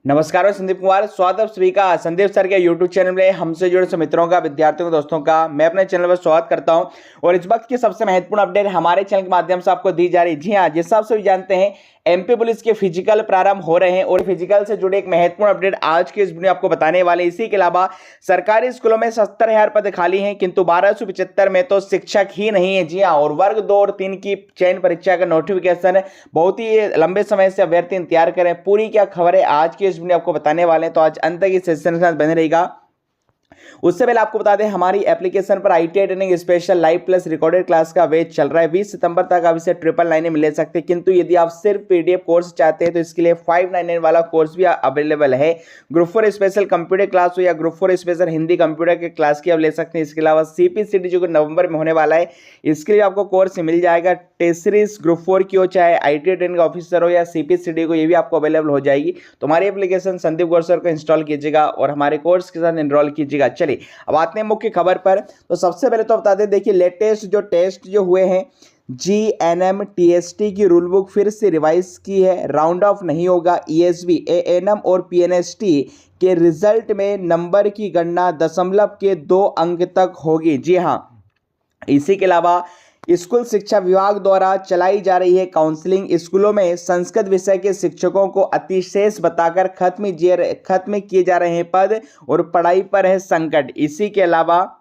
नमस्कार, मैं संदीप कुमार। स्वागत है आप सभी का संदीप सर के यूट्यूब चैनल में। हमसे जुड़े सब मित्रों का, विद्यार्थियों का, दोस्तों का मैं अपने चैनल पर स्वागत करता हूं। और इस वक्त की सबसे महत्वपूर्ण अपडेट हमारे चैनल के माध्यम से आपको दी जा रही है। जी हां, जैसा आप सभी जानते हैं, एमपी पुलिस के फिजिकल प्रारंभ हो रहे हैं और फिजिकल से जुड़े एक महत्वपूर्ण अपडेट आज के इस वीडियो में आपको बताने वाले। इसी के अलावा सरकारी स्कूलों में 70,000 पद खाली हैं, किंतु 1275 में तो शिक्षक ही नहीं है। जी हां, और वर्ग 2 और 3 की चयन परीक्षा का नोटिफिकेशन बहुत ही लंबे समय से अभ्यर्थी इंतजार करें। पूरी क्या खबर है आज की इस वीडियो आपको बताने वाले हैं, तो आज अंत तक इस सेशन के साथ बने रहेगा। उससे पहले आपको बता दें, हमारी एप्लीकेशन पर ITI training special live plus recorded class का बैच चल रहा है। 20 सितंबर तक आप इसे 999 में ले सकते हैं, किंतु यदि आप सिर्फ पीडीएफ कोर्स चाहते हैं तो इसके लिए 599 वाला कोर्स भी अवेलेबल है। ग्रुप 4 स्पेशल कंप्यूटर क्लास हो या ग्रुप 4 स्पेशल हिंदी कंप्यूटर के क्लास की आप ले सकते हैं। इसके अलावा सीपीसीटी जो नवंबर में होने वाला है, इसके लिए आपको कोर्स मिल जाएगा। टेस्ट सीरीज ग्रुप 4 की हो, चाहे आईटीआई ट्रेनिंग ऑफिसर हो या सीपीसीटी को, ये भी आपको अवेलेबल हो जाएगी। तो हमारी एप्लीकेशन संदीप गौर सर को इंस्टॉल कीजिएगा और हमारे कोर्स के साथ एनरोल कीजिएगा। चलिए अब आते हैं मुख्य खबर पर। तो सबसे पहले तो बता दें, देखिए लेटेस्ट जो टेस्ट जो हुए हैं, जीएनएम टीएसटी की रूल बुक फिर से रिवाइज की है। राउंड ऑफ नहीं होगा। ईएसबी, एएनएम और पीएनएसटी के रिजल्ट में नंबर की गणना दशमलव के 2 अंक तक होगी। जी हाँ, इसी के अलावा स्कूल शिक्षा विभाग द्वारा चलाई जा रही है काउंसलिंग। स्कूलों में संस्कृत विषय के शिक्षकों को अतिशेष बताकर खत्म किए जा रहे हैं पद और पढ़ाई पर है संकट। इसी के अलावा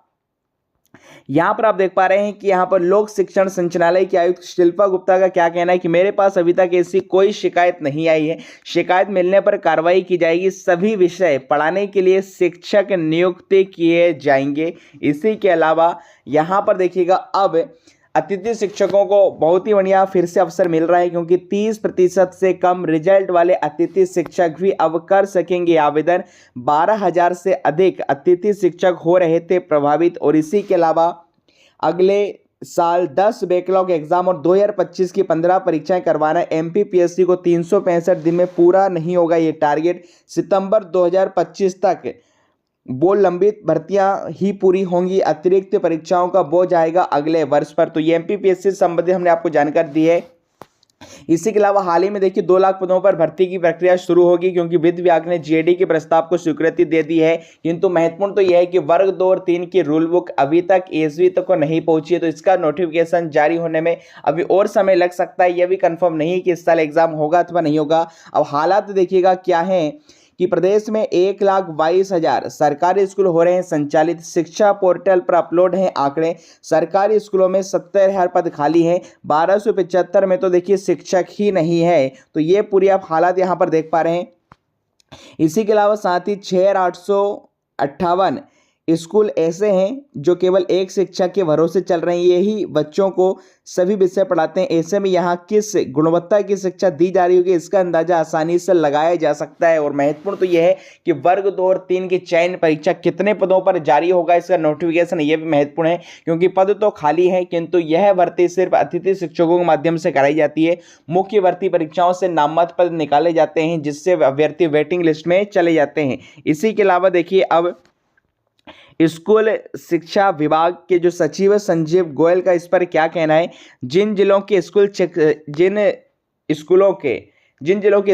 यहां पर आप देख पा रहे हैं कि यहां पर लोक शिक्षण संचालनालय की आयुक्त शिल्पा गुप्ता का क्या कहना है कि मेरे पास अभी तक ऐसी कोई शिकायत नहीं आई है। शिकायत मिलने पर कार्रवाई की जाएगी। सभी विषय पढ़ाने के लिए शिक्षक नियुक्त किए जाएंगे। इसी के अलावा यहां पर देखिएगा, अब अतिथि शिक्षकों को बहुत ही बढ़िया फिर से अवसर मिल रहा है, क्योंकि 30% से कम रिजल्ट वाले अतिथि शिक्षक भी अब कर सकेंगे आवेदन। 12,000 से अधिक अतिथि शिक्षक हो रहे थे प्रभावित। और इसी के अलावा अगले साल 10 बैकलॉग एग्जाम और 2025 की 15 परीक्षाएं करवाना एमपीपीएससी को 365 दिन में पूरा नहीं होगा ये टारगेट। सितंबर 2025 तक वो लंबित भर्तियां ही पूरी होंगी। अतिरिक्त परीक्षाओं का बोझ आएगा अगले वर्ष पर। तो ये एमपीपीएससी से संबंधित हमने आपको जानकारी दी है। इसी के अलावा हाल ही में देखिए 2 लाख पदों पर भर्ती की प्रक्रिया शुरू होगी, क्योंकि वित्त विभाग ने जीएडी के प्रस्ताव को स्वीकृति दे दी है। किंतु महत्वपूर्ण तो यह है कि वर्ग 2 और 3 की रूल बुक अभी तक एसवी तक को नहीं पहुंची है, तो इसका नोटिफिकेशन जारी होने में अभी और समय लग सकता है। यह भी कंफर्म नहीं है कि इस साल एग्जाम होगा अथवा नहीं होगा। अब हालात देखिएगा क्या है कि प्रदेश में 1,22,000 सरकारी स्कूल हो रहे हैं संचालित। शिक्षा पोर्टल पर अपलोड हैं आंकड़े। सरकारी स्कूलों में 70,000 पद खाली हैं। 1275 में तो देखिए शिक्षक ही नहीं है। तो ये पूरी आप हालात यहाँ पर देख पा रहे हैं। इसी के अलावा साथ ही 6,858 स्कूल ऐसे हैं जो केवल एक शिक्षक के भरोसे चल रहे हैं। यही बच्चों को सभी विषय पढ़ाते हैं। ऐसे में यहाँ किस गुणवत्ता की शिक्षा दी जा रही होगी, इसका अंदाजा आसानी से लगाया जा सकता है। और महत्वपूर्ण तो यह है कि वर्ग 2 और 3 की चयन परीक्षा कितने पदों पर जारी होगा, इसका नोटिफिकेशन ये भी महत्वपूर्ण है, क्योंकि पद तो खाली है, किंतु यह भर्ती सिर्फ अतिथि शिक्षकों के माध्यम से कराई जाती है। मुख्य भर्ती परीक्षाओं से नाममात्र पद निकाले जाते हैं, जिससे अभ्यर्थी वेटिंग लिस्ट में चले जाते हैं। इसी के अलावा देखिए, अब स्कूल शिक्षा विभाग के जो सचिव संजीव गोयल का इस पर क्या कहना है। जिन जिलों के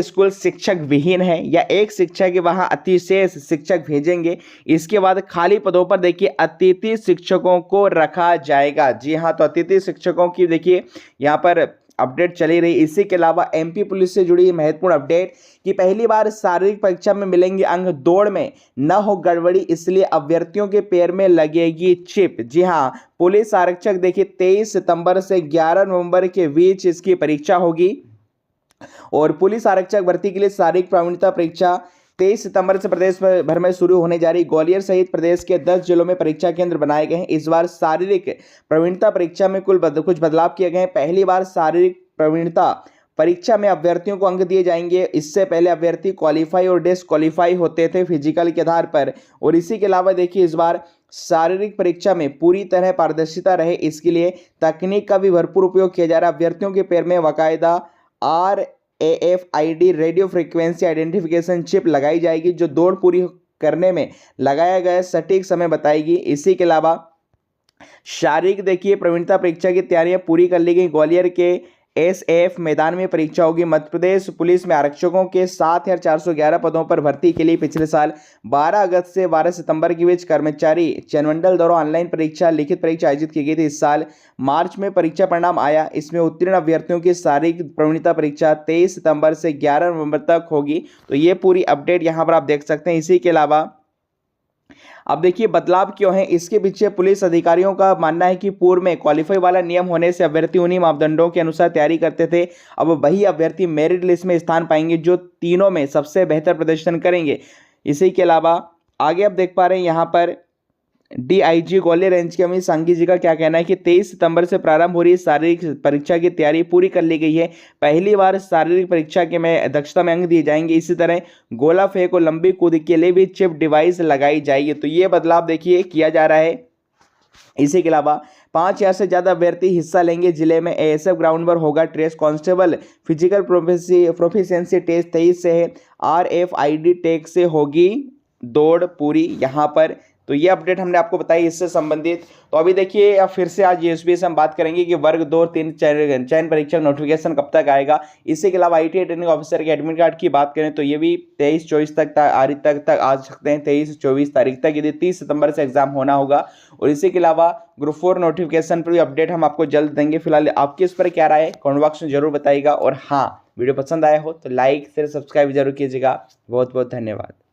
स्कूल शिक्षक विहीन है या एक शिक्षक के वहां अतिशेष शिक्षक भेजेंगे, इसके बाद खाली पदों पर देखिए अतिथि शिक्षकों को रखा जाएगा। जी हाँ, तो अतिथि शिक्षकों की देखिए यहाँ पर अपडेट चली रही। इसी के अलावा एमपी पुलिस से जुड़ी महत्वपूर्ण अपडेट कि पहली बार शारीरिक परीक्षा में मिलेंगे अंक, दौड़ में न हो गड़बड़ी, इसलिए अभ्यर्थियों के पैर में लगेगी चिप। जी हाँ, पुलिस आरक्षक देखिए 23 सितंबर से 11 नवंबर के बीच इसकी परीक्षा होगी। और पुलिस आरक्षक भर्ती के लिए शारीरिक प्रवीणता परीक्षा 23 सितंबर से प्रदेश भर में शुरू होने जा रही। ग्वालियर सहित प्रदेश के 10 जिलों में परीक्षा केंद्र बनाए गए हैं। इस बार शारीरिक प्रवीणता परीक्षा में कुछ बदलाव किए गए हैं। पहली बार शारीरिक प्रवीणता परीक्षा में अभ्यर्थियों को अंक दिए जाएंगे। इससे पहले अभ्यर्थी क्वालिफाई और डिसक्वालीफाई होते थे फिजिकल के आधार पर। और इसी के अलावा देखिए, इस बार शारीरिक परीक्षा में पूरी तरह पारदर्शिता रहे, इसके लिए तकनीक का भी भरपूर उपयोग किया जा रहा है। अभ्यर्थियों के पैर में बाकायदा RAFID radio frequency identification chip लगाई जाएगी, जो दौड़ पूरी करने में लगाया गया सटीक समय बताएगी। इसी के अलावा शारीरिक देखिए प्रवीणता परीक्षा की तैयारियां पूरी कर ली गई। ग्वालियर के एसएफ मैदान में परीक्षा होगी। मध्य प्रदेश पुलिस में आरक्षकों के 7,411 पदों पर भर्ती के लिए पिछले साल 12 अगस्त से 12 सितंबर के बीच कर्मचारी चयनमंडल द्वारा ऑनलाइन परीक्षा लिखित परीक्षा आयोजित की गई थी। इस साल मार्च में परीक्षा परिणाम आया। इसमें उत्तीर्ण अभ्यर्थियों की शारीरिक प्रवीणता परीक्षा 23 सितंबर से 11 नवंबर तक होगी। तो ये पूरी अपडेट यहाँ पर आप देख सकते हैं। इसी के अलावा अब देखिए बदलाव क्यों है, इसके पीछे पुलिस अधिकारियों का मानना है कि पूर्व में क्वालिफाई वाला नियम होने से अभ्यर्थी उन्हीं मापदंडों के अनुसार तैयारी करते थे। अब वही अभ्यर्थी मेरिट लिस्ट में स्थान पाएंगे जो तीनों में सबसे बेहतर प्रदर्शन करेंगे। इसी के अलावा आगे आप देख पा रहे हैं यहाँ पर डीआईजी ग्वालियर रेंज के अमित सांघी जी का क्या कहना है कि 23 सितंबर से प्रारंभ हो रही शारीरिक परीक्षा की तैयारी पूरी कर ली गई है। पहली बार शारीरिक परीक्षा के में दक्षता में अंक दिए जाएंगे। इसी तरह गोला फेंक और लंबी कूद के लिए भी चिप डिवाइस लगाई जाएगी। तो ये बदलाव देखिए किया जा रहा है। इसी के अलावा 5,000 से ज़्यादा अभ्यर्थी हिस्सा लेंगे। जिले में एएसएफ ग्राउंड पर होगा trades constable physical proficiency test 23 से है। RFID टेक से होगी दौड़ पूरी यहाँ पर। तो ये अपडेट हमने आपको बताई इससे संबंधित। तो अभी देखिए अब फिर से आज यूएसबी से हम बात करेंगे कि वर्ग 2 और 3 चयन परीक्षा नोटिफिकेशन कब तक आएगा। इसके अलावा ITI ट्रेनिंग ऑफिसर के एडमिट कार्ड की बात करें तो ये भी 23-24 तक आ सकते हैं, 23-24 तारीख तक, यदि 30 सितंबर से एग्जाम होना होगा। और इसी के अलावा ग्रुप 4 नोटिफिकेशन पर भी अपडेट हम आपको जल्द देंगे। फिलहाल आपकी इस पर क्या राय है कमेंट बॉक्स में जरूर बताइएगा। और हाँ, वीडियो पसंद आया हो तो लाइक शेयर सब्सक्राइब जरूर कीजिएगा। बहुत बहुत धन्यवाद।